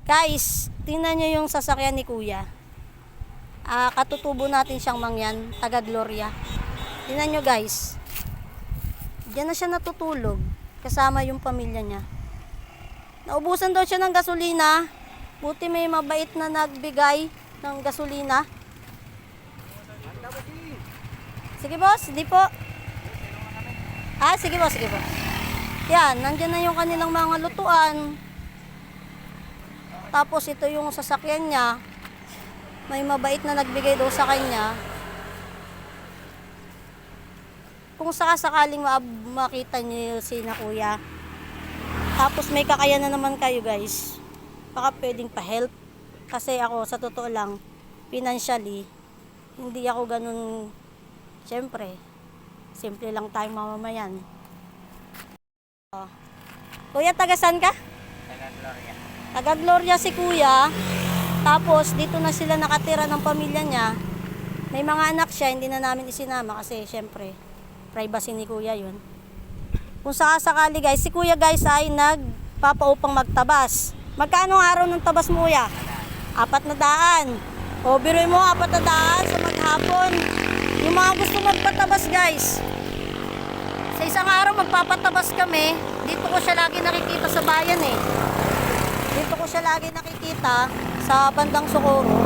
Guys, tingnan nyo yung sasakyan ni Kuya. Katutubo natin siyang mangyan, taga Gloria. Tingnan nyo guys. Diyan na siya natutulog. Kasama yung pamilya niya. Naubusan daw siya ng gasolina. Buti may mabait na nagbigay ng gasolina. Sige boss, di po. Sige po, sige po. Yan, nandyan na yung kanilang mga lutuan. Tapos ito yung sasakyan niya. May mabait na nagbigay daw sa kanya. Kung sakasakaling makita niyo si na Kuya. Tapos may kakayanan naman kayo guys. Baka pwedeng pa-help. Kasi ako sa totoo lang, financially, hindi ako ganun, syempre, simple lang tayong mamamayan. Kuya, taga saan ka? Taga Gloria. Taga Gloria si Kuya. Tapos dito na sila nakatira ng pamilya niya. May mga anak siya, hindi na namin isinama kasi syempre privacy ni Kuya yun. Kung sakasakali guys, si Kuya guys ay nagpapaupang magtabas. Magkano araw ng tabas mo Kuya? 400. O biruin mo 400 sa maghapon. Yung mga gusto magpatabas guys, sa isang araw magpapatabas kami. Dito ko siya lagi nakikita sa bayan eh. Dito ko siya lagi nakikita sa bandang Socorro.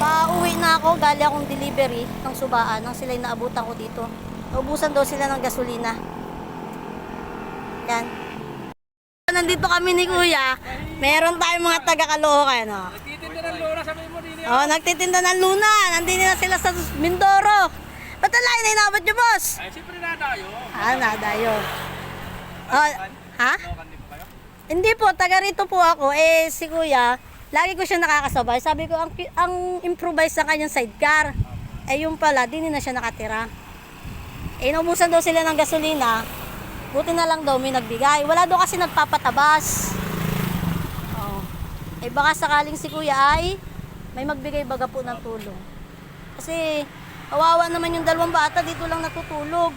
Pauwi na ako, gali akong delivery ng subaan nang sila'y naabutan ko dito. Naubusan daw sila ng gasolina. Yan. Nandito kami ni Kuya. Meron tayong mga taga-Caloocan. No? Nagtitinda ng luna sa Memorino. Nagtitinda ng luna. Nandito na sila sa Mindoro. Ba't ang layo na inabot nyo, boss? Ay, siyempre nadayo. Nadayo. Ha? Lokan din po kayo? Hindi po, taga rito po ako. Si Kuya, lagi ko siya nakakasabay. Sabi ko, ang improvise sa kanyang sidecar. Yung pala, din na siya nakatira. Naubusan daw sila ng gasolina. Buti na lang daw may nagbigay. Wala daw kasi nagpapatabas. Baka sakaling si Kuya ay may magbigay baga po ng tulong. Kasi kawawa naman yung dalawang bata dito lang natutulog.